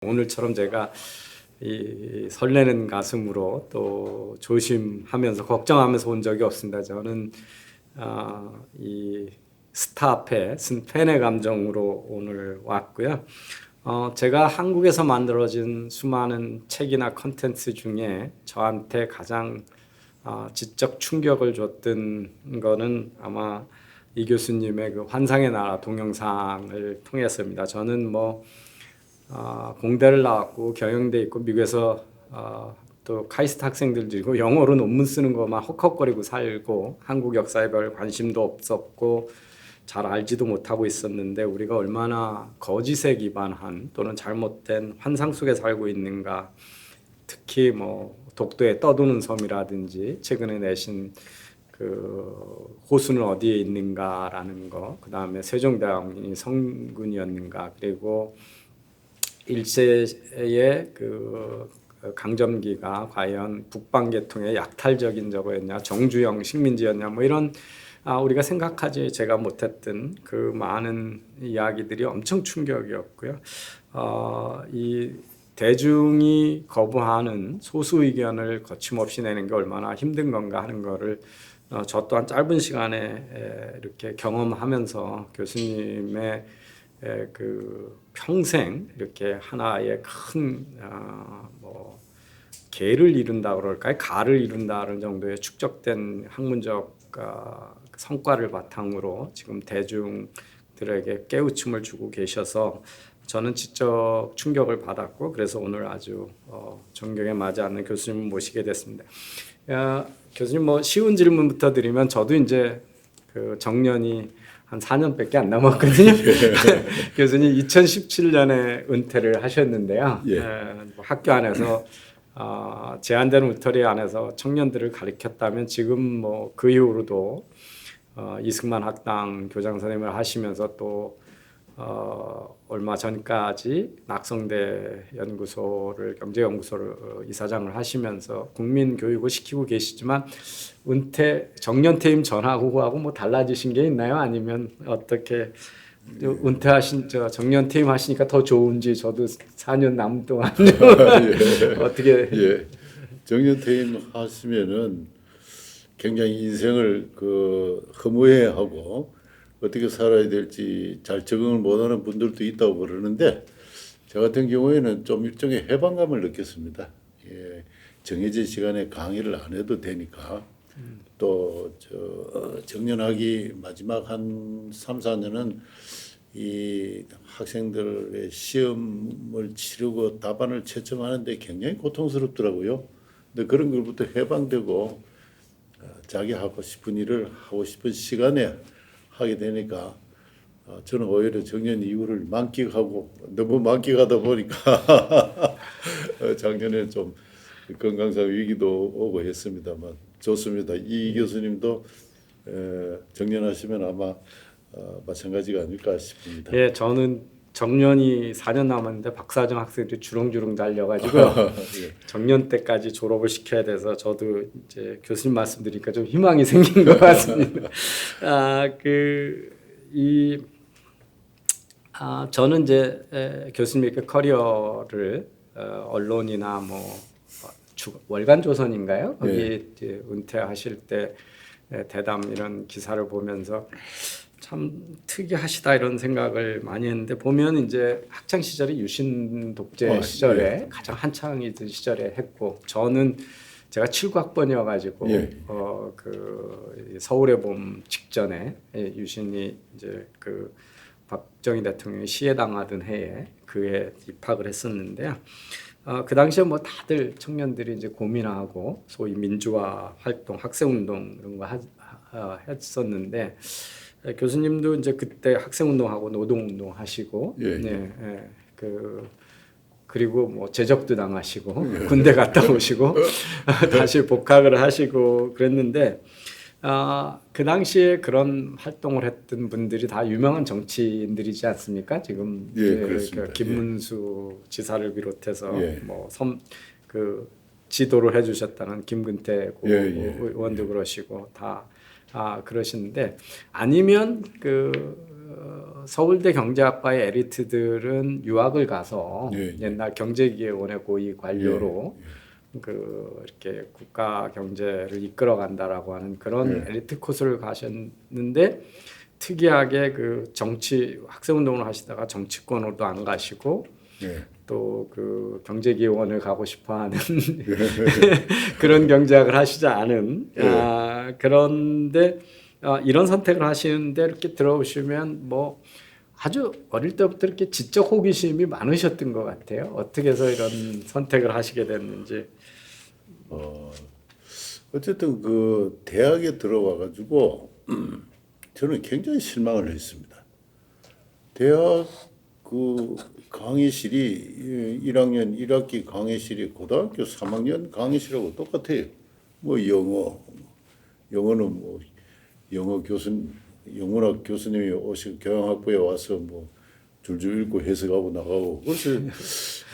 오늘처럼 제가 이 설레는 가슴으로 또 조심하면서 걱정하면서 온 적이 없습니다. 저는 이 스타 앞에 쓴 팬의 감정으로 오늘 왔고요. 제가 한국에서 만들어진 수많은 책이나 컨텐츠 중에 저한테 가장 지적 충격을 줬던 거는 아마 이 교수님의 그 환상의 나라 동영상을 통해서입니다. 저는 공대를 나왔고 경영대 있고 미국에서 또 카이스트 학생들도 있고 영어로 논문 쓰는 거만 헉헉거리고 살고 한국 역사에 별 관심도 없었고 잘 알지도 못하고 있었는데 우리가 얼마나 거짓에 기반한 또는 잘못된 환상 속에 살고 있는가. 특히 독도의 떠도는 섬이라든지 최근에 내신 그 호수는 어디에 있는가라는 거, 그 다음에 세종대왕이 성군이었는가, 그리고 일제의 그 강점기가 과연 북방계통의 약탈적인 저거였냐, 정주영 식민지였냐, 이런 우리가 생각하지 제가 못했던 그 많은 이야기들이 엄청 충격이었고요. 이 대중이 거부하는 소수 의견을 거침없이 내는 게 얼마나 힘든 건가 하는 거를 저 또한 짧은 시간에 이렇게 경험하면서 교수님의 그 평생 이렇게 하나의 큰 계를 이룬다 그럴까요? 가를 이룬다는 정도의 축적된 학문적 성과를 바탕으로 지금 대중들에게 깨우침을 주고 계셔서 저는 지적 충격을 받았고, 그래서 오늘 아주 존경에 맞지 않는 교수님을 모시게 됐습니다. 교수님 쉬운 질문부터 드리면, 저도 이제 그 정년이 한 4년밖에 안 남았거든요. 교수님 2017년에 은퇴를 하셨는데요. 예. 학교 안에서 제한된 울타리 안에서 청년들을 가르쳤다면 지금 그 이후로도 이승만 학당 교장 선생님을 하시면서 또 얼마 전까지 낙성대 연구소를 경제연구소를 이사장을 하시면서 국민 교육을 시키고 계시지만 정년 퇴임 전하고하고 달라지신 게 있나요? 아니면 어떻게 은퇴하신 정년 퇴임하시니까 더 좋은지, 저도 4년 남은 동안 어떻게 정년 퇴임하시면은 굉장히 인생을 허무해하고 어떻게 살아야 될지 잘 적응을 못하는 분들도 있다고 그러는데, 저 같은 경우에는 좀 일종의 해방감을 느꼈습니다. 정해진 시간에 강의를 안 해도 되니까. 또 정년하기 마지막 한 3, 4년은 이 학생들의 시험을 치르고 답안을 채점하는데 굉장히 고통스럽더라고요. 근데 그런 걸부터 해방되고 자기 하고 싶은 일을 하고 싶은 시간에 하게 되니까 저는 오히려 정년 이후를 만끽하고, 너무 만끽하다 보니까 작년에 좀 건강상 위기도 오고 했습니다만 좋습니다. 이 교수님도 정년하시면 아마 마찬가지가 아닐까 싶습니다. 예, 저는 정년이 4년 남았는데 박사정 학생들이 주렁주렁 달려가지고요. 예. 정년 때까지 졸업을 시켜야 돼서 저도 이제 교수님 말씀드리니까 좀 희망이 생긴 것 같습니다. 저는 이제 교수님의 커리어를 언론이나 월간조선인가요? 거기 이제 은퇴하실 때 대담 이런 기사를 보면서 참 특이하시다 이런 생각을 많이 했는데, 보면 이제 학창 시절이 유신 독재 시절에 가장 한창이던 시절에 했고, 저는 제가 79학번이어가지고 그 서울의 봄 직전에 유신이 이제 그 박정희 대통령이 시해당하던 해에 그에 입학을 했었는데요. 그 당시에 다들 청년들이 이제 고민하고 소위 민주화 활동, 학생운동 이런 거 했었는데, 교수님도 이제 그때 학생운동하고 노동운동 하시고, 그리고 제적도 당하시고 군대 갔다 오시고 다시 복학을 하시고 그랬는데, 그 당시에 그런 활동을 했던 분들이 다 유명한 정치인들이지 않습니까? 지금 김문수 지사를 비롯해서 지도를 해주셨다는 김근태 의원도 그러시고 다 그러시는데, 아니면 서울대 경제학과의 에리트들은 유학을 가서 예, 예. 옛날 경제기획원의 고위 관료로 이렇게 국가 경제를 이끌어 간다라고 하는 그런 엘리트 코스를 가셨는데 특이하게 그 정치 학생운동을 하시다가 정치권으로도 안 가시고 예. 또 그 경제기획원을 가고 싶어하는 그런 경제학을 하시지 않은 그런데 이런 선택을 하시는데 이렇게 들어오시면 뭐 아주 어릴 때부터 이렇게 지적 호기심이 많으셨던 것 같아요. 어떻게 해서 이런 선택을 하시게 됐는지. 어쨌든 그 대학에 들어와 가지고 저는 굉장히 실망을 했습니다. 대학 그 강의실이 1학년 1학기 강의실이 고등학교 3학년 강의실하고 똑같아요. 뭐 영어는 뭐 영문학 교수님이 오시고 교양학부에 와서 뭐 줄줄 읽고 해석하고 나가고 그래서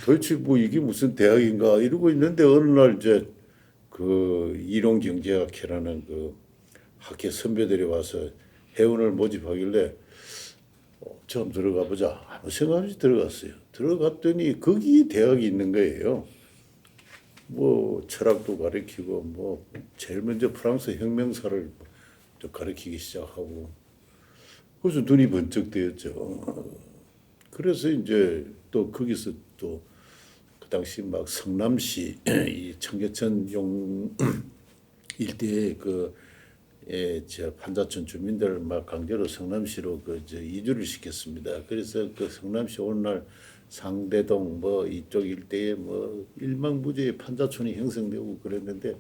도대체 뭐 이게 무슨 대학인가 이러고 있는데 어느 날 이제 그 이론경제학회라는 그 학회 선배들이 와서 회원을 모집하길래 처음 들어가 보자 아무 생각 없이 들어갔어요. 들어갔더니 거기 대학이 있는 거예요. 뭐 철학도 가르치고 뭐 제일 먼저 프랑스 혁명사를 가르치기 시작하고 그래서 눈이 번쩍 뜨였죠. 그래서 이제 또 거기서 또 그 당시 막 성남시 이 청계천 용 일대에 저 판자촌 주민들 막 강제로 성남시로 이주를 시켰습니다. 그래서 그 성남시 오늘날 상대동 뭐 이쪽 일대에 뭐 일망무제의 판자촌이 형성되고 그랬는데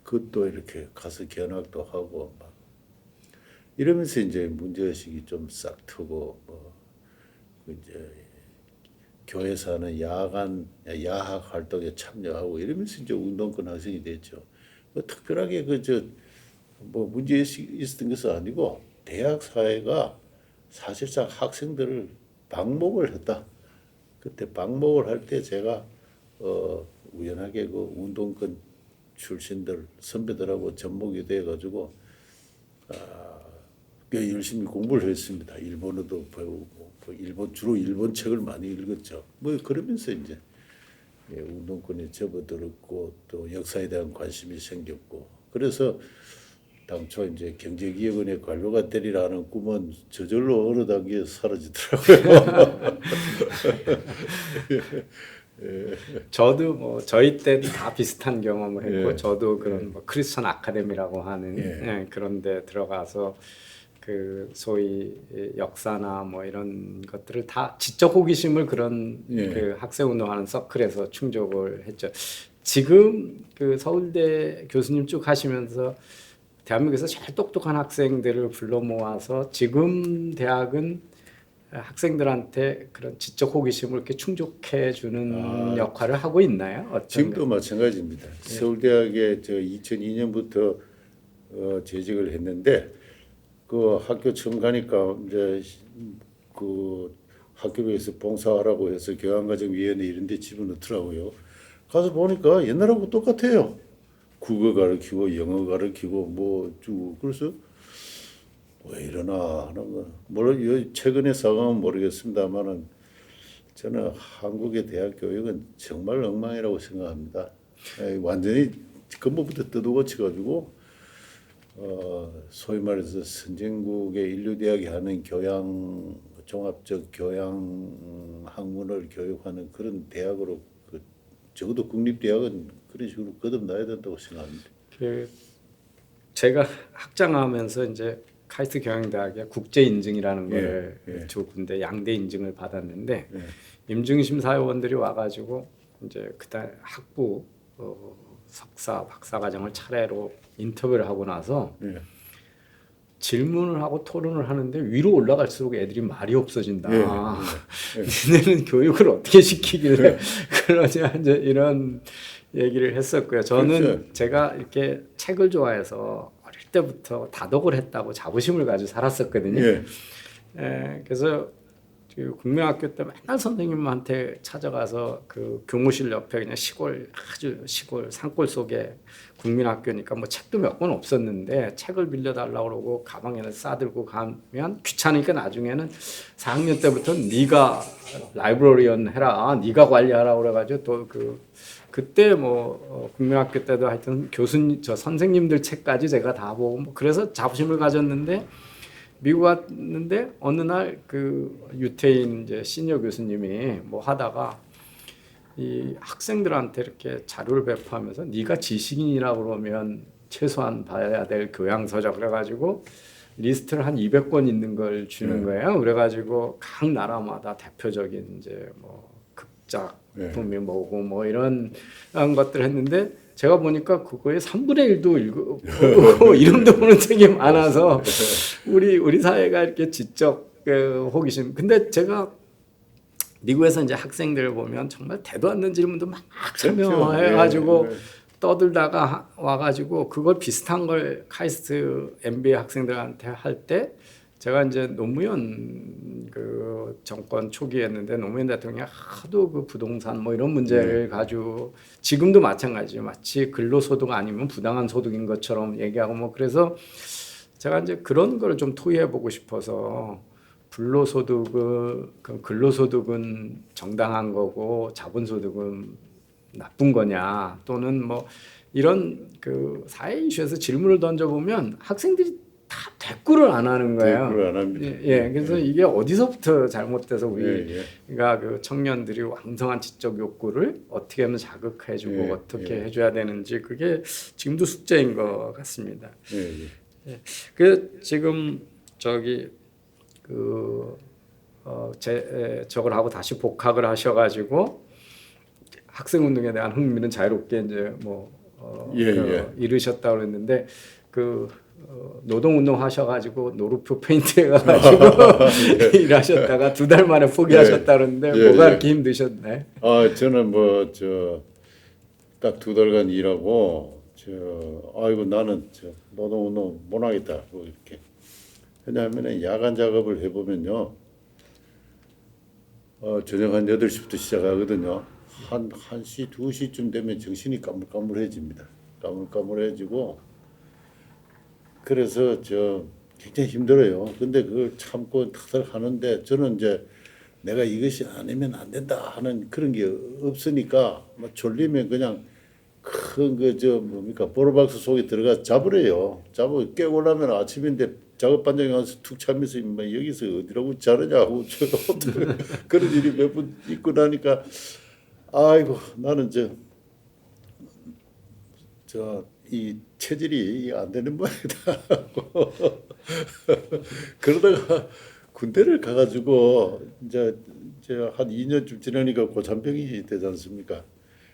그것도 이렇게 가서 견학도 하고 막 이러면서 이제 문제의식이 좀 싹 트고 뭐 이제 교회에서 하는 야학 활동에 참여하고 이러면서 이제 운동권 학생이 됐죠. 뭐 특별하게 뭐 문제의식이 있었던 것은 아니고 대학 사회가 사실상 학생들을 방목을 했다. 그때 방목을 할 때 제가 우연하게 그 운동권 출신들 선배들하고 접목이 돼가지고 꽤 열심히 공부를 했습니다. 일본어도 배우고 주로 일본 책을 많이 읽었죠. 뭐 그러면서 이제 운동권에 접어들었고 또 역사에 대한 관심이 생겼고 그래서 당초 이제 경제기획원의 관료가 되리라는 꿈은 저절로 어느 단계에 사라지더라고요. 저도 뭐 저희 때도 다 비슷한 경험을 했고 예. 저도 그런 뭐 크리스천 아카데미라고 하는 예. 그런 데 들어가서 그 소위 역사나 뭐 이런 것들을 다 지적 호기심을 그런 그 학생 운동하는 서클에서 충족을 했죠. 지금 그 서울대 교수님 쭉 하시면서 대한민국에서 제일 똑똑한 학생들을 불러 모아서 지금 대학은 학생들한테 그런 지적 호기심을 이렇게 충족해 주는 역할을 하고 있나요? 지금도 마찬가지입니다. 서울대학에 2002년부터 재직을 했는데 그 학교 처음 가니까 이제 그 학교에서 봉사하라고 해서 교양과정위원회 이런 데 집어넣더라고요. 가서 보니까 옛날하고 똑같아요. 국어 가르치고 영어 가르치고 뭐 주고 그래서 왜 이러나 하는 거. 물론 최근의 상황은 모르겠습니다만은 저는 한국의 대학 교육은 정말 엉망이라고 생각합니다. 완전히 근본부터 뜯어고쳐가지고 소위 말해서 선진국의 인류대학이 하는 교양 종합적 교양 학문을 교육하는 그런 대학으로 적어도 국립대학은 그런 식으로 거듭나야 된다고 생각합니다. 제가 학장하면서 이제 카이스트 경영대학의 국제 인증이라는 걸 두 군데 양대 인증을 받았는데 임증심사위원들이 와가지고 이제 그때 학부 석사 박사 과정을 차례로 인터뷰를 하고 나서 질문을 하고 토론을 하는데 위로 올라갈수록 애들이 말이 없어진다. 니네는 교육을 어떻게 시키길래 그러냐 이제 이런 얘기를 했었고요. 저는 그렇죠. 제가 이렇게 책을 좋아해서 어릴 때부터 다독을 했다고 자부심을 가지고 살았었거든요. 그래서 그 국민학교 때 맨날 선생님한테 찾아가서 그 교무실 옆에 그냥 시골 아주 시골 산골 속에 국민학교니까 뭐 책도 몇 권 없었는데 책을 빌려달라고 그러고 가방에는 싸들고 가면 귀찮으니까 나중에는 4학년 때부터 네가 라이브러리언 해라, 네가 관리하라 그래가지고 또 그때 뭐 국민학교 때도 하여튼 교수님 저 선생님들 책까지 제가 다 보고 뭐 그래서 자부심을 가졌는데 미국 왔는데 어느 날 그 유태인 이제 시니어 교수님이 뭐 하다가 이 학생들한테 이렇게 자료를 배포하면서 네가 지식인이라고 그러면 최소한 봐야 될 교양서적 그래가지고 리스트를 한 200권 있는 걸 주는 거예요. 그래가지고 각 나라마다 대표적인 이제 뭐 극작품이 뭐고 뭐 이런 것들을 했는데 제가 보니까 그거의 3분의 1도 읽고 이름도 모르는 책이 많아서 우리 사회가 이렇게 지적 호기심. 근데 제가 미국에서 이제 학생들을 보면 정말 대도 않는 질문도 막 참여해가지고 떠들다가 와가지고 그걸 비슷한 걸 카이스트 MBA 학생들한테 할 때 제가 이제 노무현 그 정권 초기였는데 노무현 대통령이 하도 그 부동산 뭐 이런 문제를 가지고 지금도 마찬가지죠. 마치 근로소득 아니면 부당한 소득인 것처럼 얘기하고 뭐 그래서 제가 이제 그런 거를 좀 토의해 보고 싶어서 근로소득은 정당한 거고 자본소득은 나쁜 거냐 또는 뭐 이런 그 사회 이슈에서 질문을 던져보면 학생들이 다 대꾸를 안 하는 거예요. 대꾸를 안 합니다. 그래서 이게 어디서부터 잘못돼서 우리가 그 청년들이 왕성한 지적 욕구를 어떻게 하면 자극해주고 어떻게 해줘야 되는지 그게 지금도 숙제인 것 같습니다. 그 지금 저기 저걸 하고 다시 복학을 하셔가지고 학생운동에 대한 흥미는 자유롭게 이제 이르셨다고 그랬는데 노동운동 하셔가지고 노루표 페인트 해가지고 일하셨다가 2달 만에 포기하셨다 그러는데 뭐가 그렇게 힘드셨나요? 저는 뭐 딱 2달간 일하고 아이고 나는 노동운동 못 하겠다 뭐 이렇게. 왜냐하면 야간 작업을 해보면요 저녁 한 8시부터 시작하거든요. 한 1시 2시쯤 되면 정신이 까물까물해집니다. 까물까물해지고 그래서 굉장히 힘들어요. 근데 그걸 참고 탁탁 하는데 저는 이제 내가 이것이 아니면 안 된다 하는 그런 게 없으니까 막 졸리면 그냥 큰 뭡니까 보로박스 속에 들어가 잡으래요. 깨고 나면 아침인데 작업반장에 가서 툭 차면서 여기서 어디라고 자르냐 하고 그런 일이 몇 번 있고 나니까 아이고 나는 이 체질이 안 되는 모양이다 하고 그러다가 군대를 가가지고 이제 한 2년쯤 지나니까 고산병이 되지 않습니까?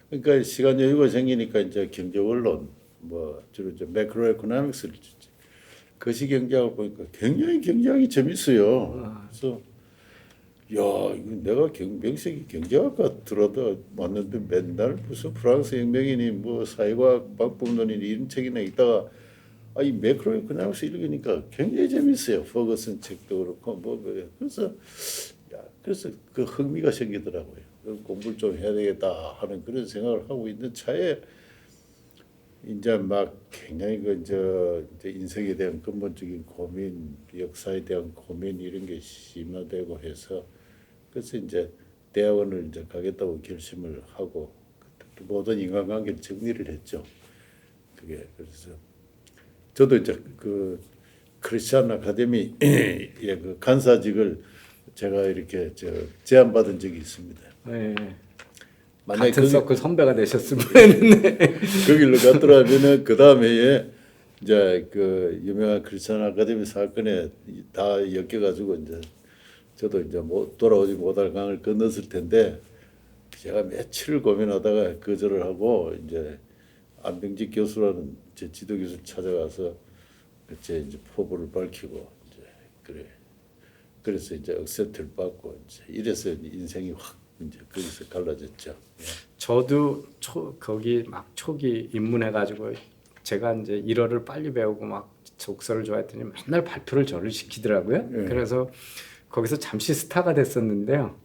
그러니까 시간 여유가 생기니까 이제 경제 원론 뭐 주로 매크로 에코노믹스를 거시경제학을 보니까 굉장히 경제학이 재밌어요. 그래서 이거 내가 명색이 경제학과 들어도 왔는데 맨날 무슨 프랑스 혁명이니 뭐 사회과학 방법론이니 이런 책이나 있다가 이 매크로 에코노믹스 읽으니까 굉장히 재밌어요. 퍼거슨 책도 그렇고 그래서 그 흥미가 생기더라고요. 공부를 좀 해야 되겠다 하는 그런 생각을 하고 있는 차에 이제 막 굉장히 이제 인생에 대한 근본적인 고민, 역사에 대한 고민 이런 게 심화되고 해서 그래서 이제 대학원을 이제 가겠다고 결심을 하고 모든 인간관계를 정리를 했죠. 그게 그래서 저도 이제 그 크리스천 아카데미의 그 간사직을 제가 이렇게 제안받은 적이 있습니다. 네. 같은 서클 선배가 되셨으면 했는데 거기로 갔더라면은 그 다음에 이제 그 유명한 크리스천 아카데미 사건에 다 엮여가지고 이제 저도 이제 돌아오지 못할 강을 건넜을 텐데 제가 며칠 고민하다가 거절을 하고 이제 안병직 교수라는 제 지도 교수를 찾아가서 이제 포부를 밝히고 이제 그래서 이제 억셉트를 받고 이제 이래서 인생이 확 이제 거기서 갈라졌죠. 저도 거기 막 초기 입문해가지고 제가 이제 일어를 빨리 배우고 막 독서를 좋아했더니 맨날 발표를 저를 시키더라고요. 그래서 거기서 잠시 스타가 됐었는데요.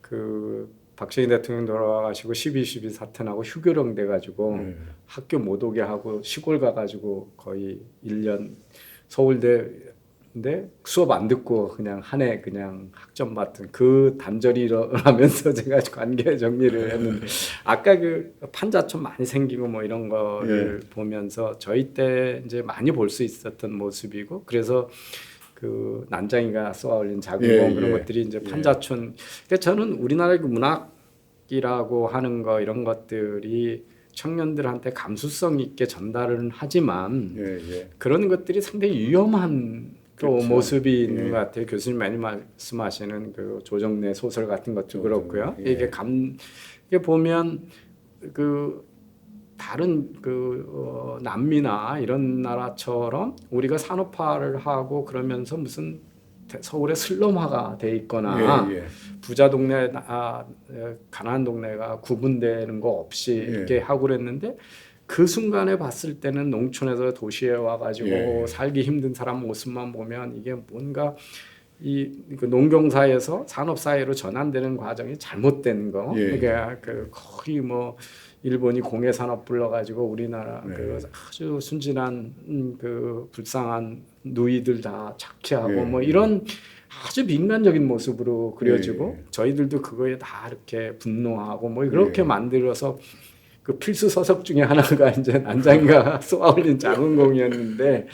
그 박정희 대통령 돌아가시고 12.12 사태 나고 휴교령 돼가지고 학교 못 오게 하고 시골 가가지고 거의 1년 서울대인데 수업 안 듣고 그냥 한 해 그냥 학점 받던 그 단절이 일어나면서 제가 관계 정리를 했는데 아까 그 판자촌 많이 생기고 뭐 이런 거를 보면서 저희 때 이제 많이 볼 수 있었던 모습이고 그래서 그 난장이가 쏘아올린 자궁공 그런 것들이 이제 판자촌. 그러니까 저는 우리나라의 그 문학이라고 하는 거 이런 것들이 청년들한테 감수성 있게 전달은 하지만 그런 것들이 상당히 위험한 또 그렇죠. 모습이 있는 것 같아요. 교수님 많이 말씀하시는 그 조정래 소설 같은 것도 그렇고요. 이게 이게 보면 그 다른 그 남미나 이런 나라처럼 우리가 산업화를 하고 그러면서 무슨 서울의 슬럼화가 돼 있거나 부자 동네 가난한 동네가 구분되는 거 없이 이렇게 하고 그랬는데 그 순간에 봤을 때는 농촌에서 도시에 와가지고 살기 힘든 사람 모습만 보면 이게 뭔가 그 농경사에서 산업사회로 전환되는 과정이 잘못된 거. 이게 그 거의 뭐 일본이 공해산업 불러가지고 우리나라 그 아주 순진한 그 불쌍한 누이들 다 착취하고 뭐 이런 아주 민간적인 모습으로 그려지고 저희들도 그거에 다 이렇게 분노하고 뭐 그렇게 만들어서 그 필수 서적 중에 하나가 이제 난장이가 쏘아올린 자궁공이었는데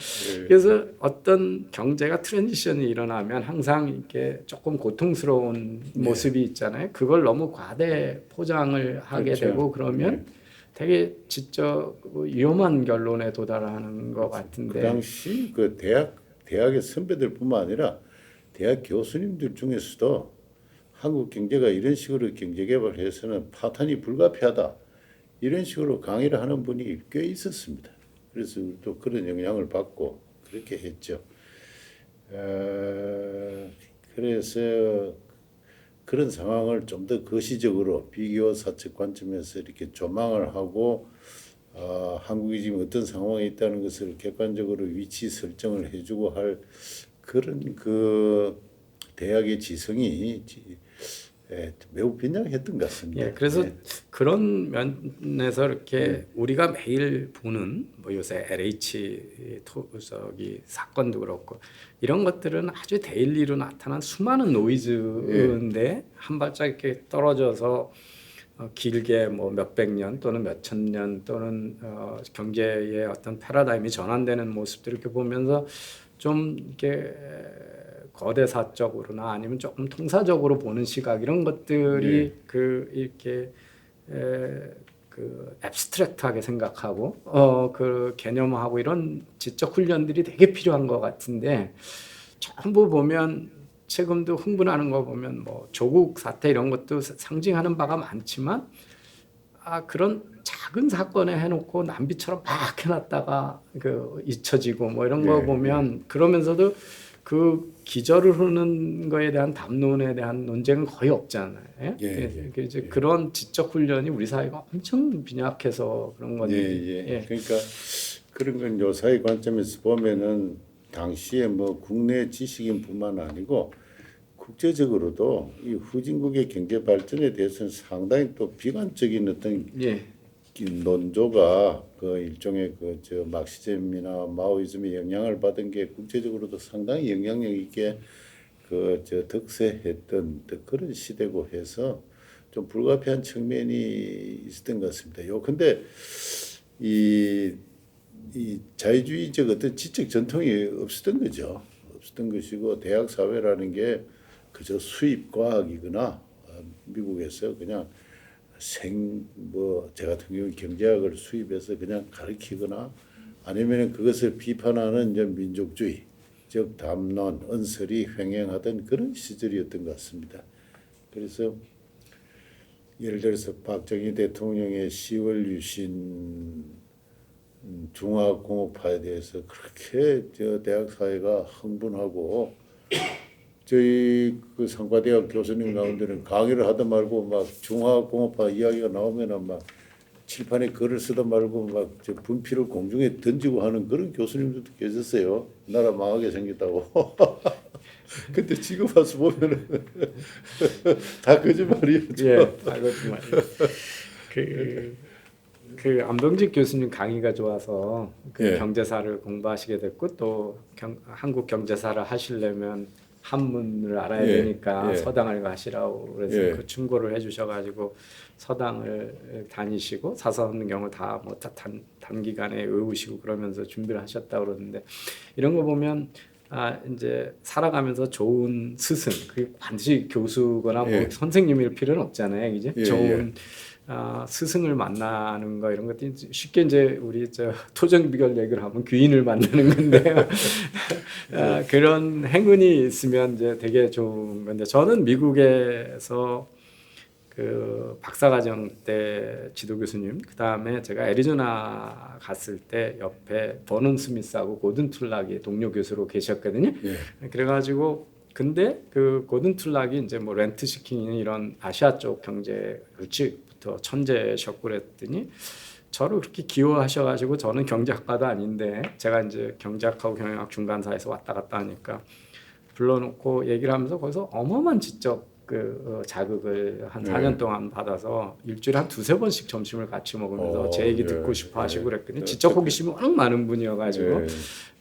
그래서 어떤 경제가 트랜지션이 일어나면 항상 이렇게 조금 고통스러운 모습이 있잖아요. 그걸 너무 과대 포장을 하게 되고 그러면 되게 지적 위험한 결론에 도달하는 것 같은데. 그 당시 그 대학의 선배들뿐만 아니라 대학 교수님들 중에서도 한국 경제가 이런 식으로 경제 개발해서는 파탄이 불가피하다. 이런 식으로 강의를 하는 분이 꽤 있었습니다. 그래서 또 그런 영향을 받고 그렇게 했죠. 그래서 그런 상황을 좀 더 거시적으로 비교 사측 관점에서 이렇게 조망을 하고 한국이 지금 어떤 상황에 있다는 것을 객관적으로 위치 설정을 해주고 할 그런 그 대학의 지성이 매우 빈약했던 것 같습니다. 그래서 그런 면에서 이렇게 우리가 매일 보는 뭐 요새 LH 저기 사건도 그렇고 이런 것들은 아주 데일리로 나타난 수많은 노이즈인데 한 발짝 이렇게 떨어져서 길게 뭐 몇백 년 또는 몇천 년 또는 경제의 어떤 패러다임이 전환되는 모습들 이렇게 보면서 좀 이렇게 거대사적으로나 아니면 조금 통사적으로 보는 시각 이런 것들이 그 이렇게 그 앱스트랙트하게 생각하고 그 개념하고 이런 지적 훈련들이 되게 필요한 것 같은데 전부 보면 최근도 흥분하는 거 보면 뭐 조국 사태 이런 것도 상징하는 바가 많지만 그런 작은 사건에 해놓고 남비처럼 막 해놨다가 그 잊혀지고 뭐 이런 거 보면 그러면서도 그 기저를 흐르는 거에 대한 담론에 대한 논쟁은 거의 없잖아요. 이제 그런 지적 훈련이 우리 사회가 엄청 빈약해서 그런 건데. 그러니까 그런 건 요사의 관점에서 보면은 당시에 뭐 국내 지식인뿐만 아니고 국제적으로도 이 후진국의 경제 발전에 대해서는 상당히 또 비관적인 어떤 논조가 그 일종의 그 저 막시즘이나 마오이즘의 영향을 받은 게 국제적으로도 상당히 영향력 있게 그 저 득세했던 그런 시대고 해서 좀 불가피한 측면이 있었던 것 같습니다. 근데 이 자유주의적 어떤 지적 전통이 없었던 거죠. 없었던 것이고 대학 사회라는 게 그저 수입 과학이거나 미국에서 그냥 제 같은 경우 경제학을 수입해서 그냥 가르치거나 아니면 그것을 비판하는 이제 민족주의, 즉 담론, 언설이 횡행하던 그런 시절이었던 것 같습니다. 그래서 예를 들어서 박정희 대통령의 10월 유신 중화공업화에 대해서 그렇게 저 대학 사회가 흥분하고 저희 그 상과대학 교수님 가운데는 강의를 하다 말고 막 중화공업화 이야기가 나오면은 막 칠판에 글을 쓰다 말고 막 저 분필을 공중에 던지고 하는 그런 교수님들도 계셨어요. 나라 망하게 생겼다고. 근데 지금 와서 보면은 다 거짓말이었죠. 예, 알거든요. 그 안병직 교수님 강의가 좋아서 그 예. 경제사를 공부하시게 됐고 또 한국 경제사를 하시려면 한문을 알아야 예, 되니까 예. 서당을 가시라고 그래서 예. 그 충고를 해주셔가지고 서당을 다니시고 사서능경을 다 뭐 단기간에 외우시고 그러면서 준비를 하셨다 그러는데 이런 거 보면 이제 살아가면서 좋은 스승, 그 반드시 교수거나 뭐 예. 선생님일 필요는 없잖아요, 이제 예, 좋은 스승을 만나는 거 이런 것들이 쉽게 이제 우리 저 토정비결 얘기를 하면 귀인을 만나는 건데요. 그런 행운이 있으면 이제 되게 좋은 건데 저는 미국에서 그 박사과정 때 지도 교수님 그 다음에 제가 애리조나 갔을 때 옆에 버넌 스미스하고 고든 툴락이 동료 교수로 계셨거든요. 예. 그래가지고 근데 그 고든 툴락이 이제 뭐 렌트 시키는 이런 아시아 쪽 경제 일찍부터 천재셨고 그랬더니 저를 그렇게 기호하셔가지고 저는 경제학과도 아닌데 제가 이제 경제학하고 경영학 중간사에서 왔다 갔다 하니까 불러놓고 얘기를 하면서 거기서 어마어마한 지적 자극을 한 4년 동안 받아서 일주일에 한 두세 번씩 점심을 같이 먹으면서 제 얘기 듣고 싶어 하시고 그랬거든요. 지적 호기심이 워낙 많은 분이어가지고 예.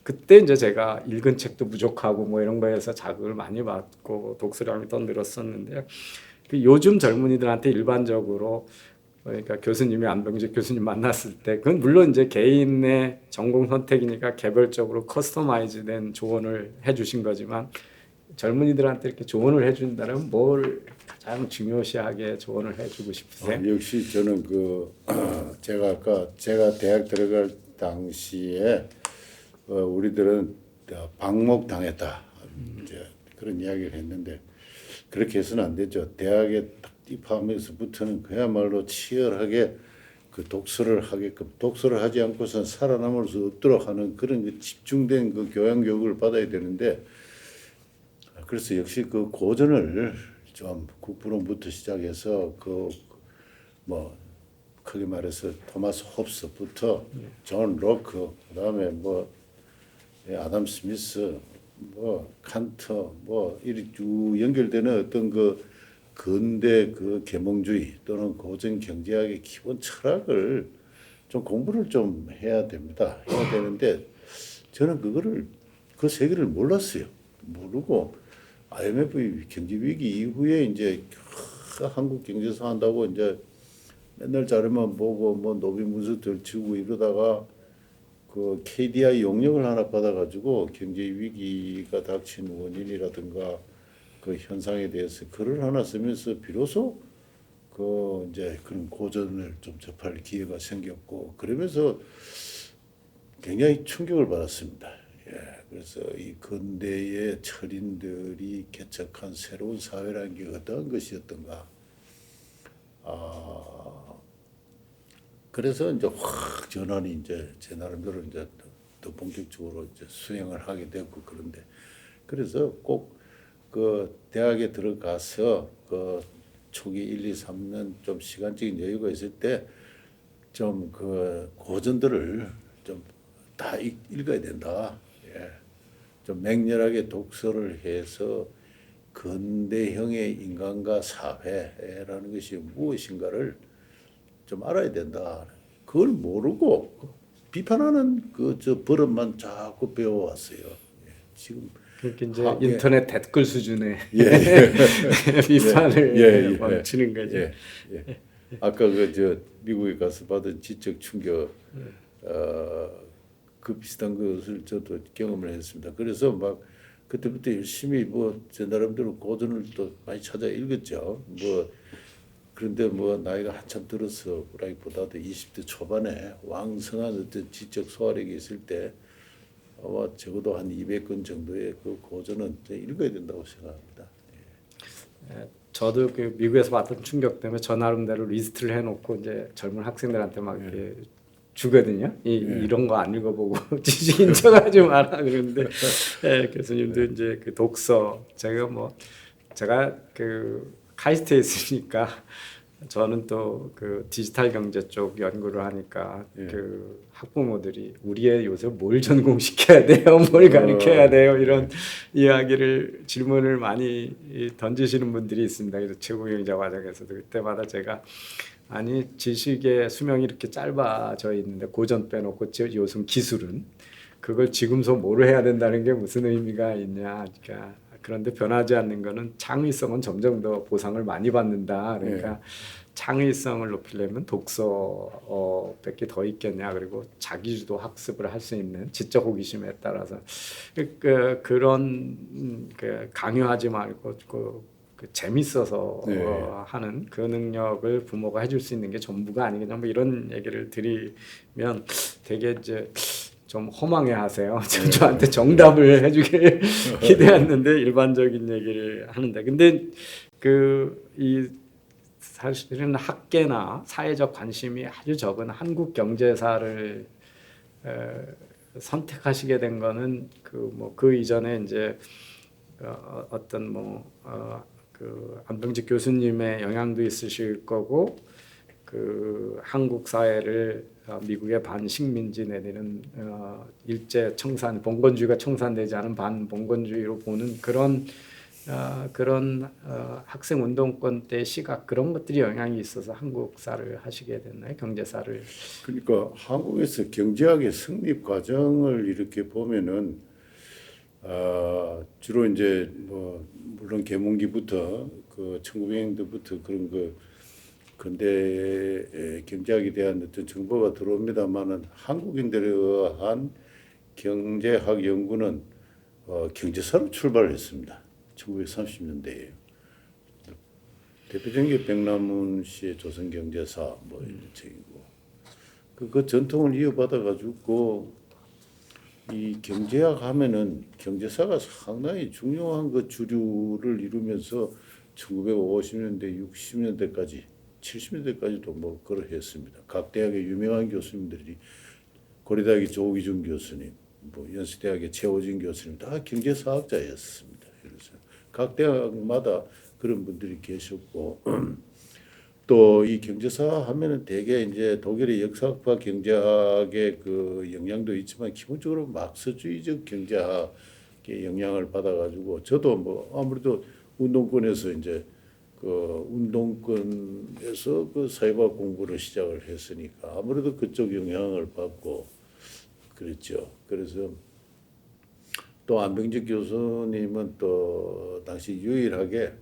그때 이제 제가 읽은 책도 부족하고 뭐 이런 거에서 자극을 많이 받고 독서량이 더 늘었었는데 그 요즘 젊은이들한테 일반적으로 그러니까 교수님이 안병직 교수님 만났을 때 그건 물론 이제 개인의 전공 선택이니까 개별적으로 커스터마이즈된 조언을 해주신 거지만 젊은이들한테 이렇게 조언을 해준다면 뭘 가장 중요시하게 조언을 해주고 싶으세요? 역시 저는 제가 대학 들어갈 당시에 우리들은 방목 당했다 이제 그런 이야기를 했는데 그렇게 해서는 안 되죠. 대학에 딱 입학하면서부터는 그야말로 치열하게 그 독서를 하게끔 독서를 하지 않고선 살아남을 수 없도록 하는 그런 그 집중된 그 교양 교육을 받아야 되는데 그래서 역시 그 고전을 좀 국부론부터 시작해서 뭐 크게 말해서 토마스 홉스부터 존 로크 그다음에 뭐 아담 스미스 뭐 칸터 뭐 이리 쭉 연결되는 어떤 그 근대 그 계몽주의 또는 고전 경제학의 기본 철학을 좀 공부를 좀 해야 됩니다. 해야 되는데 저는 그 세계를 몰랐어요. 모르고 IMF 경제 위기 이후에 이제 한국 경제사 한다고 이제 맨날 자료만 보고 뭐 노비 문서 들치고 이러다가 그 KDI 용역을 하나 받아가지고 경제 위기가 닥친 원인이라든가 그 현상에 대해서 글을 하나 쓰면서 비로소 그 이제 그런 고전을 좀 접할 기회가 생겼고 그러면서 굉장히 충격을 받았습니다. 예, 그래서 이 근대의 철인들이 개척한 새로운 사회라는 게 어떠한 것이었던가. 그래서 이제 확 전환이 이제 제 나름대로 이제 더 본격적으로 이제 수행을 하게 됐고 그런데 그래서 꼭 그 대학에 들어가서 그 초기 1, 2, 3년 좀 시간적인 여유가 있을 때 좀 그 고전들을 좀 다 읽어야 된다. 예. 좀 맹렬하게 독서를 해서 근대형의 인간과 사회라는 것이 무엇인가를 좀 알아야 된다. 그걸 모르고 비판하는 저 버릇만 자꾸 배워왔어요. 예. 지금 그러니까 이제 인터넷 댓글 수준의 예. 비판을 멈추는 거죠. 예. 아까 저 미국에 가서 받은 지적 충격 그 비슷한 것을 저도 경험을 했습니다. 그래서 막 그때부터 열심히 뭐 제 나름대로 고전을 또 많이 찾아 읽었죠. 뭐 그런데 뭐 나이가 한참 들어서라기보다도 20대 초반에 왕성한 어떤 지적 소화력이 있을 때 아마 적어도 한 200권 정도의 그 고전은 읽어야 된다고 생각합니다. 저도 그 미국에서 받은 충격 때문에 저 나름대로 리스트를 해놓고 이제 젊은 학생들한테 막 이렇게 주거든요. 이런 거 안 읽어보고 지식 인정하지 마라 그러는데 교수님도 이제 그 독서 제가 그 카이스트에 있으니까 저는 또 그 디지털 경제 쪽 연구를 하니까 예. 그 학부모들이 우리의 요새 뭘 전공시켜야 돼요, 뭘 가르쳐야 돼요 이런 이야기를 질문을 많이 던지시는 분들이 있습니다. 그래서 최고경제 과정에서도 그때마다 제가 아니 지식의 수명이 이렇게 짧아져 있는데 고전 빼놓고 요즘 기술은 그걸 지금서 뭐로 해야 된다는 게 무슨 의미가 있냐. 그러니까 그런데 변하지 않는 거는 창의성은 점점 더 보상을 많이 받는다. 그러니까 창의성을 높이려면 독서밖에 더 있겠냐. 그리고 자기주도 학습을 할 수 있는 지적 호기심에 따라서 그런 강요하지 말고 그 재밌어서 하는 그 능력을 부모가 해줄 수 있는 게 전부가 아니겠냐. 뭐 이런 얘기를 드리면 되게 이제 좀 허망해하세요. 저한테 정답을 해주길 기대했는데 일반적인 얘기를 하는데, 근데 이 사실은 학계나 사회적 관심이 아주 적은 한국 경제사를 선택하시게 된 거는 그 이전에 이제 어떤 그 안병직 교수님의 영향도 있으실 거고 그 한국 사회를 미국의 반식민지 내지는 일제 청산 봉건주의가 청산되지 않은 반봉건주의로 보는 그런 학생 운동권 때 시각 그런 것들이 영향이 있어서 한국사를 하시게 됐나요? 경제사를. 그러니까 한국에서 경제학의 성립 과정을 이렇게 보면은 주로 이제 뭐 물론 계몽기부터 그 1900년대부터 그런 그 근대 경제학에 대한 어떤 정보가 들어옵니다만은 한국인들에 의한 경제학 연구는 경제사로 출발했습니다. 1930년대에 대표적인 게 백남훈 씨의 조선경제사 뭐 이런 책이고 그 전통을 이어받아 가지고 이 경제학 하면은 경제사가 상당히 중요한 그 주류를 이루면서 1950년대, 60년대까지, 70년대까지도 뭐 그러했습니다. 각 대학의 유명한 교수님들이 고려대학의 조기준 교수님, 뭐 연세대학의 최호진 교수님 다 경제사학자였습니다. 그래서 각 대학마다 그런 분들이 계셨고 또 이 경제사 하면은 대개 이제 독일의 역사학과 경제학의 그 영향도 있지만 기본적으로 막스주의적 경제학의 영향을 받아가지고 저도 뭐 아무래도 운동권에서 이제 그 운동권에서 그 사회학 공부를 시작을 했으니까 아무래도 그쪽 영향을 받고 그랬죠. 그래서 또 안병직 교수님은 또 당시 유일하게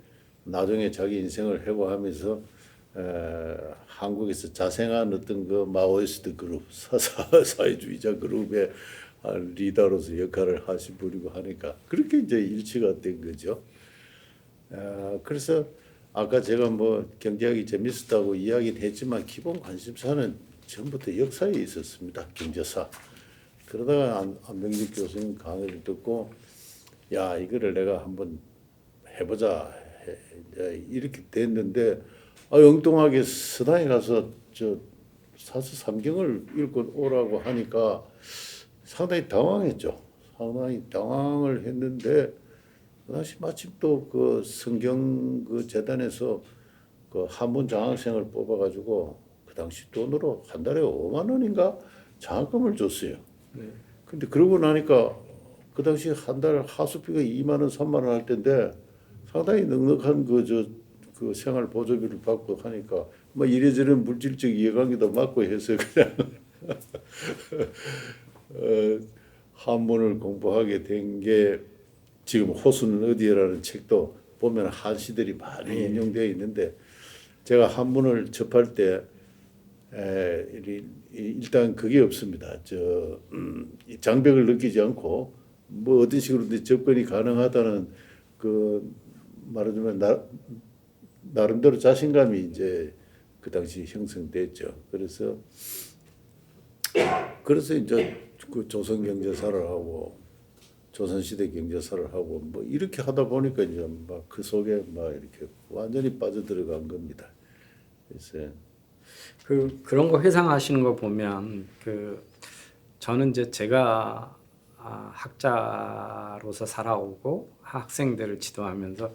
나중에 자기 인생을 회고하면서 한국에서 자생한 어떤 그 마오이스트 그룹, 사회주의자 그룹의 리더로서 역할을 하신 분이고 하니까 그렇게 이제 일치가 된 거죠. 그래서 아까 제가 뭐 경제학이 재밌었다고 이야기는 했지만 기본 관심사는 처음부터 역사에 있었습니다. 경제사. 그러다가 안병직 교수님 강의를 듣고 야 이거를 내가 한번 해보자 이렇게 됐는데 엉뚱하게 서당에 가서 저 사서삼경을 읽고 오라고 하니까 상당히 당황했죠. 상당히 당황을 했는데 그 당시 마침 또 그 성경 그 재단에서 그 한문 장학생을 뽑아가지고 그 당시 돈으로 한 달에 5만 원인가 장학금을 줬어요. 근데 그러고 나니까 그 당시 한 달 하수비가 2만 원, 3만 원 할 때인데 상당히 넉넉한 그 생활 보조비를 받고 하니까 뭐 이래저래 물질적 이해관계도 맞고 해서 그냥 한문을 공부하게 된 게 지금 호수는 어디에라는 책도 보면 한시들이 많이 인용되어 있는데 제가 한문을 접할 때 일단 그게 없습니다. 장벽을 느끼지 않고 뭐 어떤 식으로든 접근이 가능하다는 그 말하자면 나름대로 자신감이 이제 그 당시 형성됐죠. 그래서 이제 그 조선 경제사를 하고 조선시대 경제사를 하고 뭐 이렇게 하다 보니까 이제 막 그 속에 막 이렇게 완전히 빠져들어간 겁니다. 그래서 그런 거 회상하시는 거 보면 저는 이제 제가 학자로서 살아오고 학생들을 지도하면서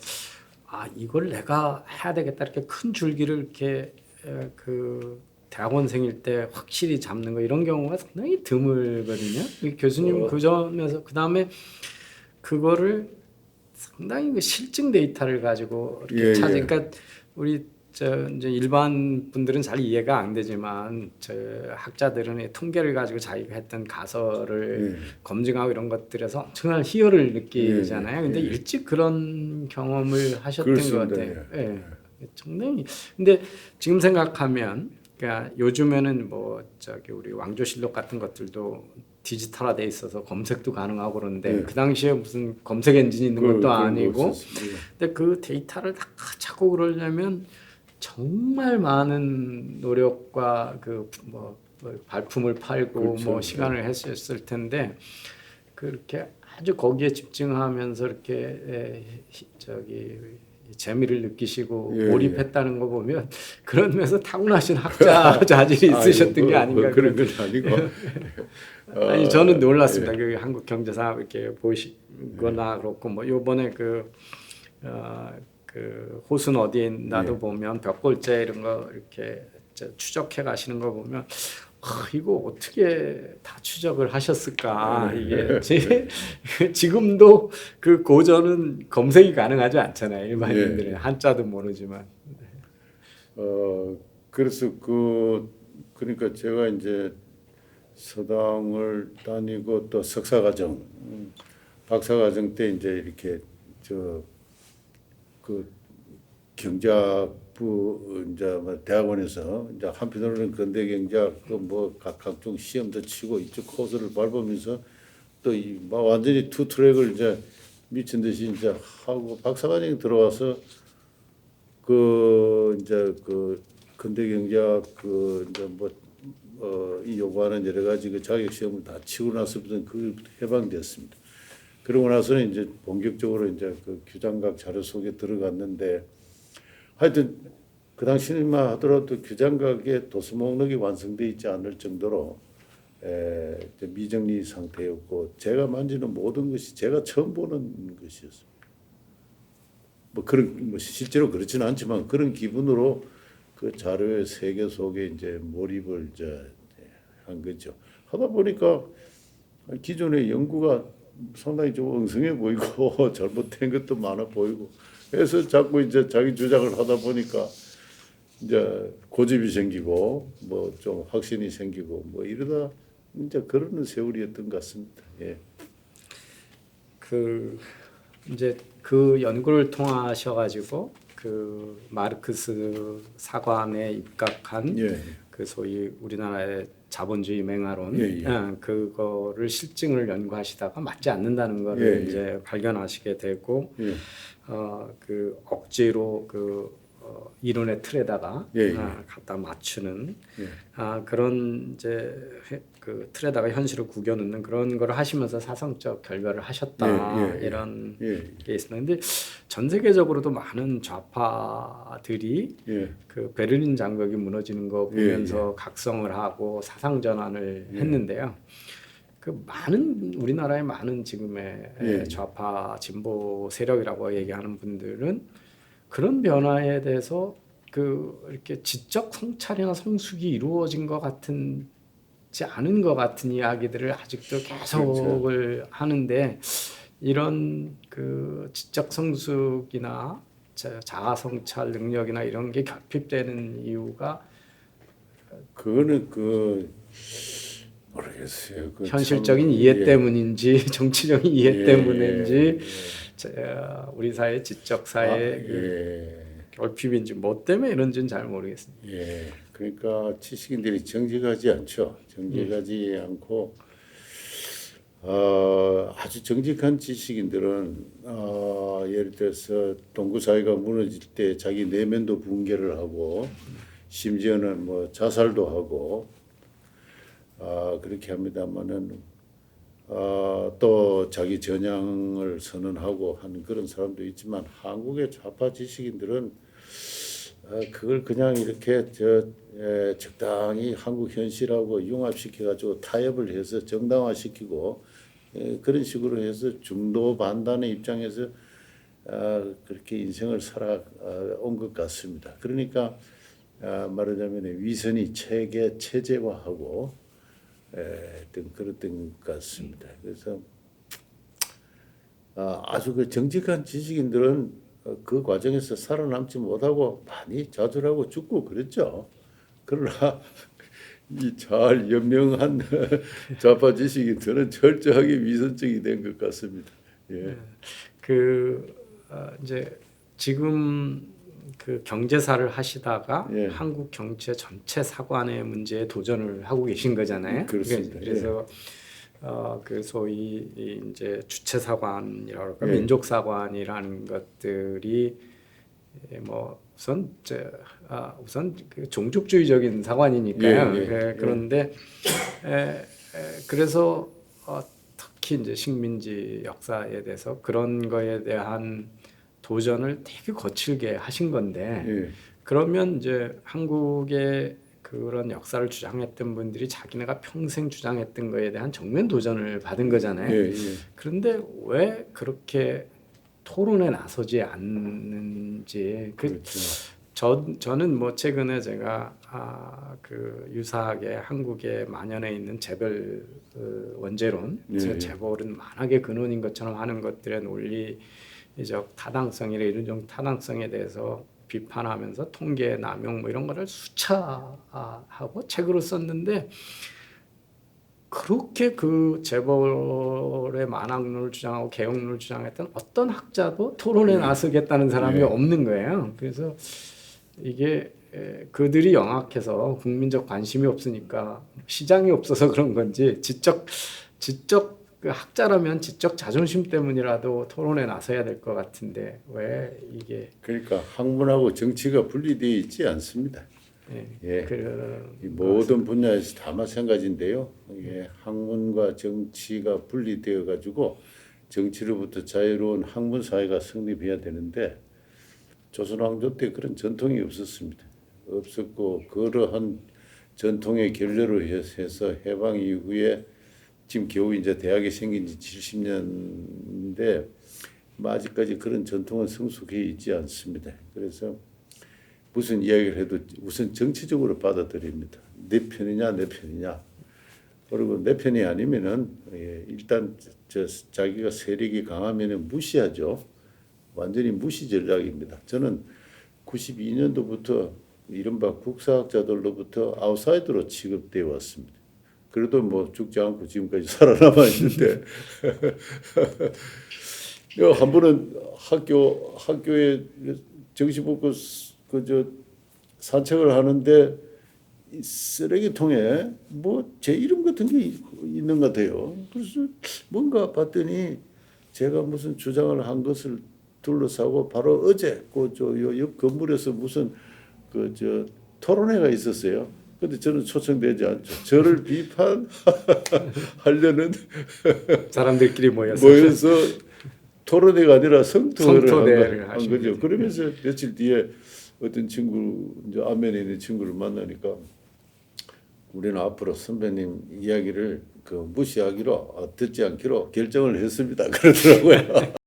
이걸 내가 해야 되겠다 이렇게 큰 줄기를 이렇게 그 대학원생일 때 확실히 잡는 거 이런 경우가 상당히 드물거든요. 이 교수님 그 점에서 그 다음에 그거를 상당히 그 실증 데이터를 가지고 이렇게 예, 찾으니까 우리 이제 일반 분들은 잘 이해가 안 되지만 학자들은 이 통계를 가지고 자기가 했던 가설을 검증하고 이런 것들에서 엄청난 희열을 느끼잖아요. 근데 일찍 그런 경험을 하셨던 것 그렇습니다. 같아요. 예. 상당히. 근데 지금 생각하면 그러니까 요즘에는 뭐 우리 왕조실록 같은 것들도 디지털화돼 있어서 검색도 가능하고 그러는데 그 당시에 무슨 검색 엔진이 있는 것도 아니고 근데 그 데이터를 다 찾고 그러려면 정말 많은 노력과 뭐 발품을 팔고 그렇죠. 뭐 시간을 했었을 텐데 그렇게 아주 거기에 집중하면서 이렇게 재미를 느끼시고 몰입했다는 거 보면 그런 면에서 타고나신 학자 자질이 있으셨던 게 아닌가 그런 건 아니고 아니 저는 놀랐습니다. 그 한국 경제사 이렇게 보시거나 그렇고 뭐 요번에 그 호순 어디에 있나도 보면 벽골제 이런 거 이렇게 추적해 가시는 거 보면 이거 어떻게 다 추적을 하셨을까 이게 지금도 그 고전은 검색이 가능하지 않잖아요. 일반인들은 한자도 모르지만 그래서 그러니까 제가 이제 서당을 다니고 또 석사과정, 박사과정 때 이제 이렇게 그 경제학부 이제 뭐 대학원에서 이제 한편으로는 근대경제학 뭐 각종 시험도 치고 이쪽 코스를 밟으면서 또 막 완전히 투 트랙을 이제 미친 듯이 이제 하고 박사과정에 들어와서 이제 근대경제학 이제 이 요구하는 여러 가지 그 자격 시험을 다 치고 나서부터는 해방되었습니다. 그러고 나서는 이제 본격적으로 이제 그 규장각 자료 속에 들어갔는데 하여튼 그 당시만 하더라도 규장각에 도수 목록이 완성돼 있지 않을 정도로 미정리 상태였고 제가 만지는 모든 것이 제가 처음 보는 것이었습니다. 실제로 그렇지는 않지만 그런 기분으로 그 자료의 세계 속에 이제 몰입을 한 거죠. 하다 보니까 기존의 연구가 상당히 좀 엉성해 보이고 잘못된 것도 많아 보이고 그래서 자꾸 이제 자기 주장을 하다 보니까 이제 고집이 생기고 뭐 좀 확신이 생기고 뭐 이러다 이제 그러는 세월이었던 것 같습니다. 예. 이제 그 연구를 통하셔가지고 그 마르크스 사관에 입각한 그 소위 우리나라의 자본주의 맹아론 그거를 실증을 연구하시다가 맞지 않는다는 거를 이제 발견하시게 되고 그 억지로 이론의 틀에다가 갖다 맞추는 그런 이제 그 틀에다가 현실을 구겨 넣는 그런 걸 하시면서 사상적 결별을 하셨다 이런 게 있었는데 전 세계적으로도 많은 좌파들이 그 베를린 장벽이 무너지는 거 보면서 각성을 하고 사상 전환을 했는데요. 그 많은 우리나라의 많은 지금의 좌파 진보 세력이라고 얘기하는 분들은 그런 변화에 대해서 이렇게 지적 성찰이나 성숙이 이루어진 것 같지 않은 것 같은 이야기들을 아직도 계속을 하는데 이런 그 지적 성숙이나 자아 성찰 능력이나 이런 게 결핍되는 이유가 그거는 모르겠어요. 현실적인 이해 때문인지 정치적인 이해 때문인지 우리 사회 지적 사회 결핍인지 뭐 때문에 이런지는 잘 모르겠습니다. 그러니까 지식인들이 정직하지 않죠. 정직하지 않고 아주 정직한 지식인들은 예를 들어서 동구 사회가 무너질 때 자기 내면도 붕괴를 하고 심지어는 뭐 자살도 하고 그렇게 합니다만은 또 자기 전향을 선언하고 하는 그런 사람도 있지만 한국의 좌파 지식인들은 그걸 그냥 이렇게 적당히 한국 현실하고 융합시켜가지고 타협을 해서 정당화시키고 그런 식으로 해서 중도 반단의 입장에서 그렇게 인생을 살아온 것 같습니다. 그러니까 말하자면 위선이 체제화하고 그랬던 것 같습니다. 그래서 아주 그 정직한 지식인들은 그 과정에서 살아남지 못하고 많이 좌절하고 죽고 그랬죠. 그러나 이 잘 연명한 좌파 지식인들은 철저하게 위선적이 된 것 같습니다. 예. 이제 지금 그 경제사를 하시다가 예. 한국 경제 전체 사관의 문제에 도전을 하고 계신 거잖아요. 그렇습니다. 그래서 그 소위 이제 주체 사관이라고 할까 예. 민족 사관이라는 것들이 뭐 우선 그 종족주의적인 사관이니까요. 예. 그런데 그래서 특히 이제 식민지 역사에 대해서 그런 거에 대한 도전을 되게 거칠게 하신 건데 예. 그러면 이제 한국의 그런 역사를 주장했던 분들이 자기네가 평생 주장했던 거에 대한 정면 도전을 받은 거잖아요. 예. 그런데 왜 그렇게 토론에 나서지 않는지 그렇죠. 저는 뭐 최근에 제가 그 유사하게 한국에 만연해 있는 재벌 원죄론, 예. 재벌은 만악의 근원인 것처럼 하는 것들의 논리적 타당성이나 이런 종 타당성에 대해서 비판하면서 통계 남용 뭐 이런 거를 수차하고 책으로 썼는데 그렇게 그 재벌의 만학론을 주장하고 개혁론을 주장했던 어떤 학자도 토론에 나서겠다는 사람이 없는 거예요. 그래서 이게 그들이 영악해서 국민적 관심이 없으니까 시장이 없어서 그런 건지 지적 그 학자라면 지적 자존심 때문이라도 토론에 나서야 될 것 같은데 왜 이게 그러니까 학문하고 정치가 분리되어 있지 않습니다. 예. 이 모든 분야에서 다 마찬가지인데요. 예. 학문과 정치가 분리되어 가지고 정치로부터 자유로운 학문 사회가 성립해야 되는데 조선 왕조 때 그런 전통이 없었고 그러한 전통의 결례로 해서 해방 이후에 지금 겨우 이제 대학이 생긴 지 70년인데 아직까지 그런 전통은 성숙해 있지 않습니다. 그래서 무슨 이야기를 해도 우선 정치적으로 받아들입니다. 내 편이냐 내 편이냐. 그리고 내 편이 아니면은 일단 자기가 세력이 강하면은 무시하죠. 완전히 무시 전략입니다. 저는 92년도부터 이른바 국사학자들로부터 아웃사이더로 취급되어 왔습니다. 그래도 뭐 죽지 않고 지금까지 살아남아 있는데 한 번은 학교에 정시복고 그저 산책을 하는데 쓰레기통에 뭐 제 이름 같은 게 있는 것 같아요. 그래서 뭔가 봤더니 제가 무슨 주장을 한 것을 둘러싸고 바로 어제 옆 건물에서 무슨 토론회가 있었어요. 근데 저는 초청되지 않죠. 저를 비판하려는 사람들끼리 모여서 토론회가 아니라 성토를 한 거죠. 그러면서 며칠 뒤에 어떤 친구, 이제 안면에 있는 친구를 만나니까 우리는 앞으로 선배님 이야기를 무시하기로 듣지 않기로 결정을 했습니다. 그러더라고요.